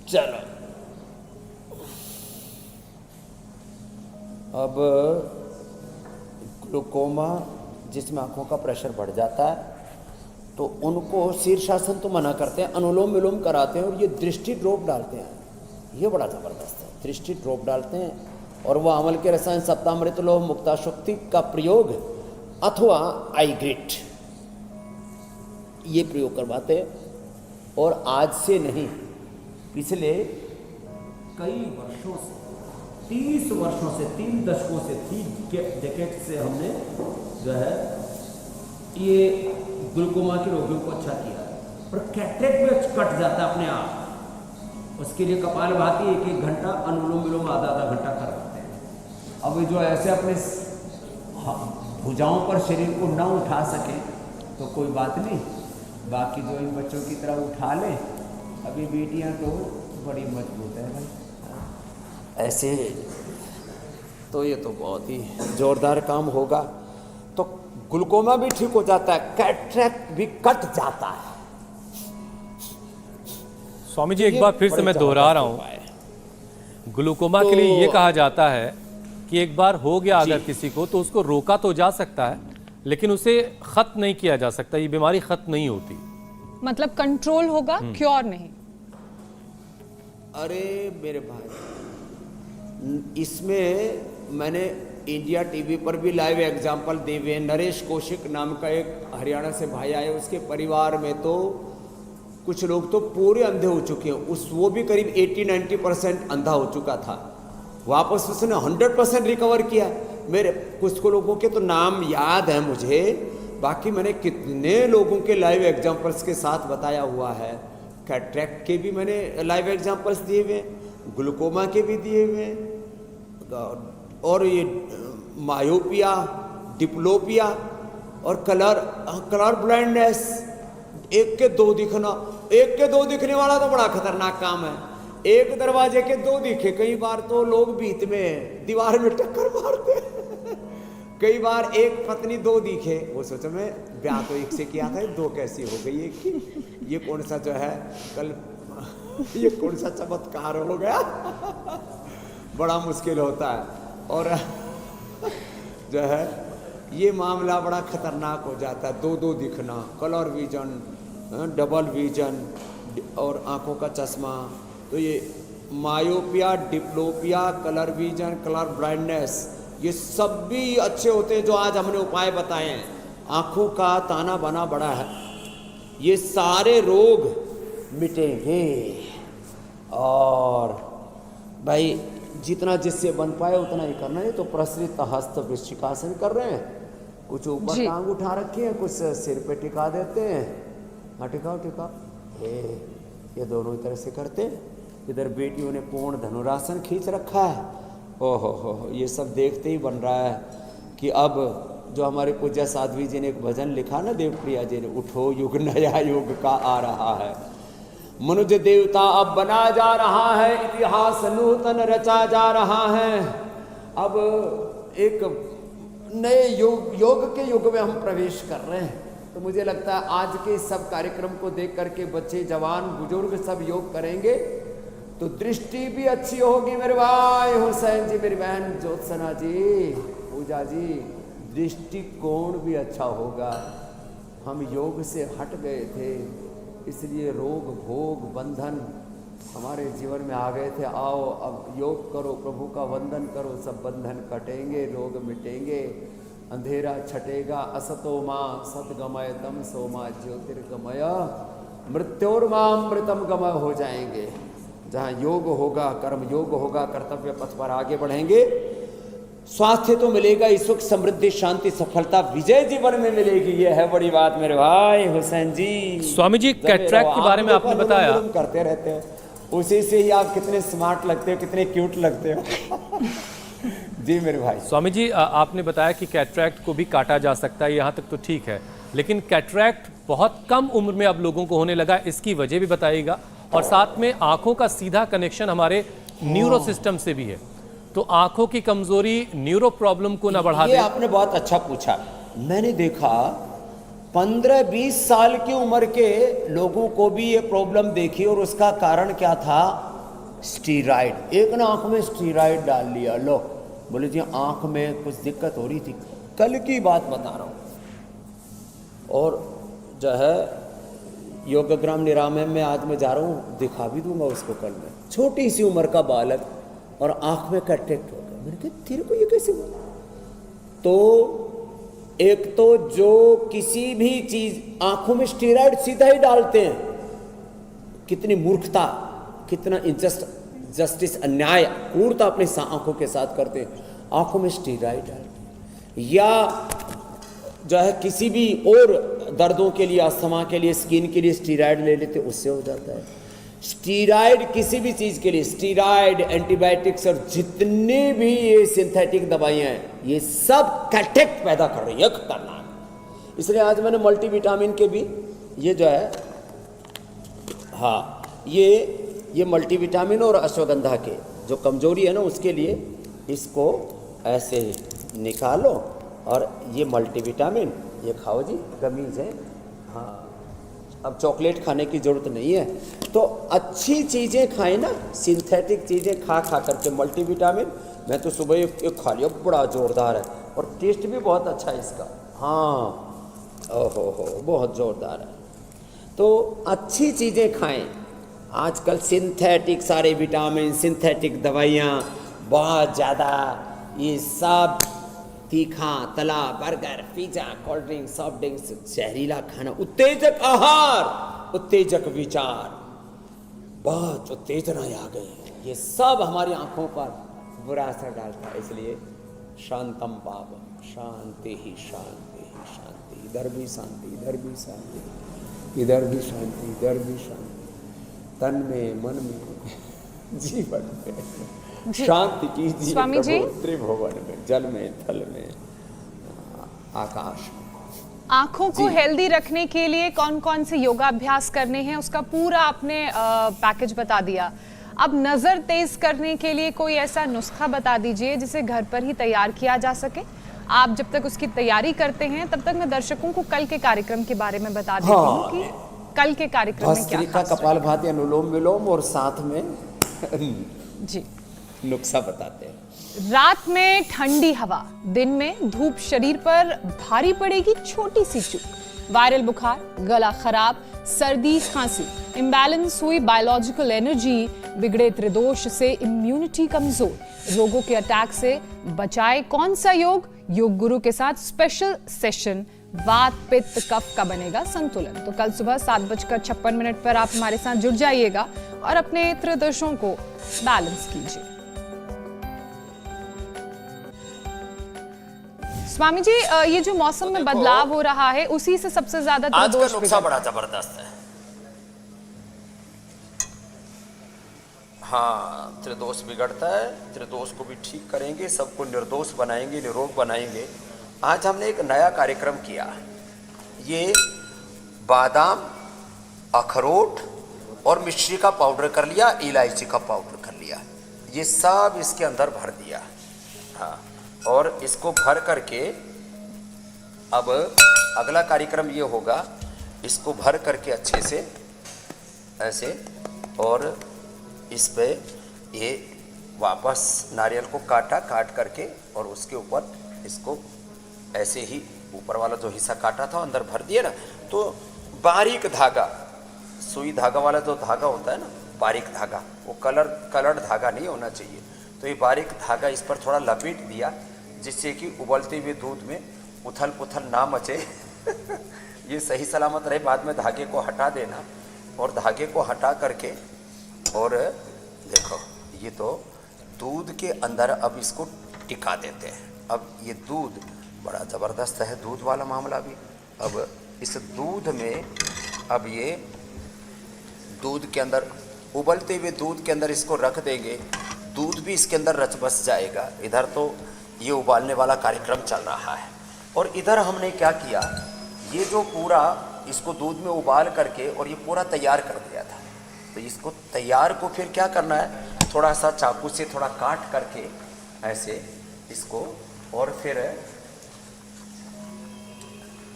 चलो, अब ग्लूकोमा जिसमें आंखों का प्रेशर बढ़ जाता है तो उनको शीर्षासन तो मना करते हैं, अनुलोम विलोम कराते हैं और ये दृष्टि ड्रॉप डालते हैं। ये बड़ा ज़बरदस्त है, दृष्टि ड्रॉप डालते हैं और वह अमल के रसायन सप्तामृत लोह मुक्ताशक्ति का प्रयोग अथवा आई ग्रिट ये प्रयोग करवाते हैं। और आज से नहीं, पिछले कई वर्षों से, 30 वर्षों से, 3 दशकों से, 3 डेकेड से हमने जो है ये ग्लूकोमा के रोगियों को अच्छा किया है। और कैटरेक्ट भी कट जाता है अपने आप। उसके लिए कपालभाति 1-1 घंटा, अनुलोम विलोम आधा घंटा करवाते हैं। अब जो ऐसे अपने भुजाओं पर शरीर को न उठा सके तो कोई बात नहीं, बाकी जो इन बच्चों की तरह उठा लें। अभी बेटियां तो बड़ी मजबूत है भाई, ऐसे तो ये तो बहुत ही जोरदार काम होगा। तो ग्लूकोमा भी ठीक हो जाता है, कैटरेक्ट भी कट जाता है। स्वामी जी, एक बार फिर से मैं दोहरा रहा हूँ, ग्लूकोमा के लिए ये कहा जाता है कि एक बार हो गया अगर किसी को तो उसको रोका तो जा सकता है, लेकिन उसे खत्म नहीं किया जा सकता। ये बीमारी खत्म नहीं होती, मतलब कंट्रोल होगा, क्योर नहीं। अरे मेरे भाई, इसमें मैंने इंडिया टीवी पर भी लाइव एग्जाम्पल दे हुए। नरेश कौशिक नाम का एक हरियाणा से भाई आए, उसके परिवार में तो कुछ लोग तो पूरे अंधे हो चुके हैं। वो भी करीब 80-90% अंधा हो चुका था, वापस उसने 100% रिकवर किया। मेरे कुछ लोगों के तो नाम याद है मुझे, बाकी मैंने कितने लोगों के लाइव एग्जाम्पल्स के साथ बताया हुआ है। कैटरेक्ट के भी मैंने लाइव एग्जाम्पल्स दिए हुए, ग्लूकोमा के भी दिए हुए, और ये मायोपिया, डिप्लोपिया और कलर ब्लाइंडनेस, एक के दो दिखने वाला तो बड़ा खतरनाक काम है। एक दरवाजे के 2 दिखे, कई बार तो लोग बीच में दीवार में टक्कर मारते हैं। कई बार एक पत्नी 2 दिखे, वो सोचो मैं ब्याह तो 1 से किया था, 2 कैसी हो गई एक की। ये कौन सा जो है कल ये कौन सा चमत्कार हो गया। बड़ा मुश्किल होता है। और जो है ये मामला बड़ा खतरनाक हो जाता है। 2 दिखना, कलर विजन, डबल विजन और आंखों का चश्मा। तो ये myopia, diplopia, colour vision, colour blindness, ये सब भी अच्छे होते हैं जो आज हमने उपाय बताए हैं। आंखों का ताना बाना बड़ा है, ये सारे रोग मिटेंगे। और भाई जितना जिससे बन पाए उतना ही करना है। तो प्रसरित हस्त वृश्चिकासन कर रहे हैं, कुछ ऊपर टांग उठा रखी है, कुछ सिर पे टिका देते हैं। हाँ टिकाओ। ये दोनों ही तरह से करते हैं। इधर बेटियों ने पूर्ण धनुरासन खींच रखा है। ओहो हो, ये सब देखते ही बन रहा है कि अब जो हमारे पूज्य साध्वी जी ने एक भजन लिखा ना, देवप्रिया जी ने, उठो युग नया युग का आ रहा है, मनुष्य देवता अब बना जा रहा है, इतिहास नूतन रचा जा रहा है। अब एक नए योग के युग में हम प्रवेश कर रहे हैं। तो मुझे लगता है आज के इस सब कार्यक्रम को देख करके बच्चे, जवान, बुजुर्ग सब योग करेंगे तो दृष्टि भी अच्छी होगी। मेरे भाई हुसैन जी, मेरी बहन ज्योत्सना जी, पूजा जी, दृष्टिकोण भी अच्छा होगा। हम योग से हट गए थे, इसलिए रोग भोग बंधन हमारे जीवन में आ गए थे। आओ अब योग करो, प्रभु का वंदन करो, सब बंधन कटेंगे, रोग मिटेंगे, अंधेरा छटेगा। असतो मां सतगमय तमसो मां ज्योतिर्गमय मृत्योर्मामृतम गमय हो जाएंगे। जहाँ योग होगा, कर्म योग होगा, कर्तव्य पथ पर आगे बढ़ेंगे, स्वास्थ्य तो मिलेगा ही, सुख समृद्धि शांति सफलता विजय जीवन में मिलेगी। ये है बड़ी बात मेरे भाई हुसैन जी। स्वामी जी, कैटरैक्ट के बारे में आपने बताया, करते रहते हैं, उसी से ही आप कितने स्मार्ट लगते हो, कितने क्यूट लगते हो। जी मेरे भाई। स्वामी जी, आपने बताया कि कैटरैक्ट को भी काटा जा सकता है, यहाँ तक तो ठीक है, लेकिन कैटरैक्ट बहुत कम उम्र में अब लोगों को होने लगा, इसकी वजह भी बताइएगा। और साथ में आंखों का सीधा कनेक्शन हमारे न्यूरो सिस्टम से भी है, तो आंखों की कमजोरी न्यूरो प्रॉब्लम को ना बढ़ा दे। ये आपने बहुत अच्छा पूछा। मैंने देखा 15-20 साल की उम्र के लोगों को भी ये प्रॉब्लम देखी, और उसका कारण क्या था? स्टीराइड। एक ना आंख में स्टीराइड डाल लिया, लो बोले जी आंख में कुछ दिक्कत हो रही थी। कल की बात बता रहा हूँ। और जो है योगग्राम निरामय में आज मैं जा रहा हूँ, दिखा भी दूंगा उसको कल में। छोटी सी उम्र का बालक और आंख में कैटरेक्ट हो गया। मैंने कहा तेरे को ये कैसे हुआ? तो एक तो जो किसी भी चीज आंखों में स्टेरॉइड सीधा ही डालते हैं, कितनी मूर्खता, कितना जस्टिस अन्याय, क्रूरता अपनी आंखों के साथ करते हैं, आंखों में स्टेरॉइड डालते हैं। या जो है किसी भी और दर्दों के लिए, अस्थमा के लिए, स्किन के लिए स्टेरॉइड ले लेते, उससे हो जाता है। स्टीराइड किसी भी चीज के लिए, स्टीराइड, एंटीबायोटिक्स और जितने भी ये सिंथेटिक दवाइयां हैं, ये सब कैटरेक्ट पैदा कर रही है, खतरनाक। इसलिए आज मैंने मल्टीविटामिन के भी ये जो है, हाँ ये मल्टीविटामिन और अश्वगंधा के जो कमजोरी है ना, उसके लिए इसको ऐसे निकालो और ये मल्टीविटामिन ये खाओ जी, गमीज है। हाँ, अब चॉकलेट खाने की जरूरत नहीं है, तो अच्छी चीज़ें खाएं ना, सिंथेटिक चीज़ें खा करके। मल्टीविटामिन मैं तो सुबह एक खा लिया, बड़ा जोरदार है और टेस्ट भी बहुत अच्छा है इसका। हाँ, ओहो बहुत जोरदार है। तो अच्छी चीज़ें खाएं। आजकल सिंथेटिक सारे विटामिन, सिंथेटिक दवाइयाँ बहुत ज़्यादा, ये सब तीखा, तला, burger, pizza, cold drink, soft drinks, जहरीला खाना, उत्तेजक आहार, उत्तेजक विचार, बहुत उत्तेजना आ गई है, ये सब हमारी आंखों पर बुरा असर डालता है। इसलिए शांतम पावम, शांति ही शांति ही शांति, इधर भी शांति, इधर भी शांति, इधर भी शांति, इधर भी शांति, तन में, मन में, जीवन में शांति कीजिए स्वामी जी, त्रिभुवन में, जल में, थल में, आकाश में। आंखों को हेल्दी रखने के लिए कौन कौन से योगाभ्यास करने हैं, उसका पूरा आपने पैकेज बता दिया। अब नजर तेज करने के लिए कोई ऐसा नुस्खा बता दीजिए जिसे घर पर ही तैयार किया जा सके। आप जब तक उसकी तैयारी करते हैं तब तक मैं दर्शकों को कल के कार्यक्रम के बारे में बता देती हूँ कि कल के कार्यक्रम में क्या भस्त्रिका, कपालभाति, अनुलोम विलोम और साथ में जी नुस्खा बताते हैं। रात में ठंडी हवा, दिन में धूप शरीर पर भारी पड़ेगी छोटी सी चूक, वायरल बुखार, गला खराब, सर्दी, खांसी, इम्बैलेंस हुई बायोलॉजिकल एनर्जी, बिगड़े त्रिदोष से इम्यूनिटी कमजोर, रोगों के अटैक से बचाए कौन सा योग? योग गुरु के साथ स्पेशल सेशन, वात पित्त कफ का बनेगा संतुलन। तो कल सुबह 7:56 पर आप हमारे साथ जुड़ जाइएगा और अपने त्रिदोषों को बैलेंस कीजिए। स्वामी जी, ये जो मौसम में बदलाव हो रहा है, उसी से सबसे ज्यादा आज का त्रिदोष नुस्खा बड़ा जबरदस्त है। हाँ, त्रिदोष बिगड़ता है, त्रिदोष को भी ठीक करेंगे, सबको निर्दोष बनाएंगे, निरोग बनाएंगे, आज हमने एक नया कार्यक्रम किया। ये बादाम, अखरोट और मिश्री का पाउडर कर लिया, इलायची का पाउडर कर लिया, ये सब इसके अंदर भर दिया। हाँ, और इसको भर करके अब अगला कार्यक्रम ये होगा, इसको भर करके अच्छे से ऐसे, और इस पे ये वापस नारियल को काट करके और उसके ऊपर इसको ऐसे ही ऊपर वाला जो हिस्सा काटा था अंदर भर दिया ना, तो बारीक धागा, सुई धागा वाला जो धागा होता है ना, बारीक धागा, वो कलर्ड धागा नहीं होना चाहिए। तो ये बारीक धागा इस पर थोड़ा लपेट दिया, जिससे कि उबलते हुए दूध में उथल पुथल ना मचे ये सही सलामत रहे। बाद में धागे को हटा देना, और धागे को हटा करके, और देखो ये तो दूध के अंदर अब इसको टिका देते हैं। अब ये दूध बड़ा ज़बरदस्त है, दूध वाला मामला भी। अब इस दूध में, अब ये दूध के अंदर, उबलते हुए दूध के अंदर इसको रख देंगे, दूध भी इसके अंदर रच बस जाएगा। इधर तो ये उबालने वाला कार्यक्रम चल रहा है, और इधर हमने क्या किया, ये जो पूरा इसको दूध में उबाल करके और ये पूरा तैयार कर दिया था। तो इसको तैयार को फिर क्या करना है, थोड़ा सा चाकू से थोड़ा काट करके ऐसे इसको, और फिर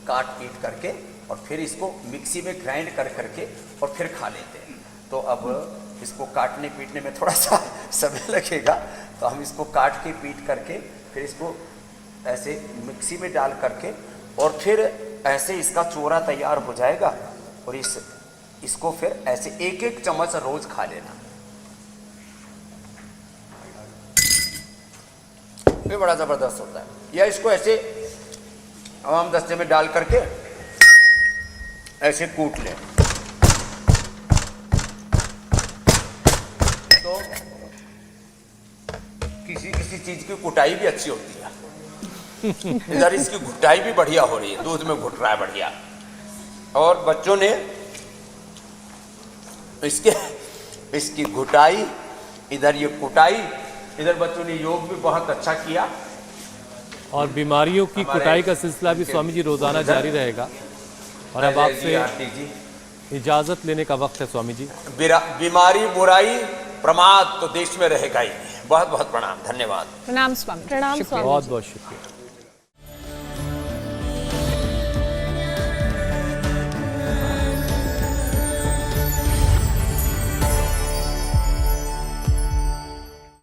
काट पीट करके, और फिर इसको मिक्सी में ग्राइंड करके और फिर खा लेते हैं। तो अब इसको काटने पीटने में थोड़ा सा समय लगेगा, तो हम इसको काट के पीट करके फिर इसको ऐसे मिक्सी में डाल करके, और फिर ऐसे इसका चूरा तैयार हो जाएगा, और इसको फिर ऐसे एक एक चम्मच रोज खा लेना। ये बड़ा जबरदस्त होता है। या इसको ऐसे आम दस्ते में डाल करके ऐसे कूट लें, तो किसी चीज की कुटाई भी अच्छी होती है। इधर इसकी घुटाई भी बढ़िया हो रही है, दूध में घुट रहा है बढ़िया। और बच्चों ने इसकी घुटाई, इधर ये कुटाई, इधर बच्चों ने योग भी बहुत अच्छा किया। और बीमारियों की कुटाई का सिलसिला भी स्वामी जी रोजाना जारी रहेगा। और अब आपसे इजाजत लेने का वक्त है स्वामी जी। बीमारी, बुराई, प्रमाद तो देश में रहेगा ही। बहुत बहुत प्रणाम, धन्यवाद। प्रणाम स्वामी। प्रणाम स्वामी। बहुत बहुत शुक्रिया।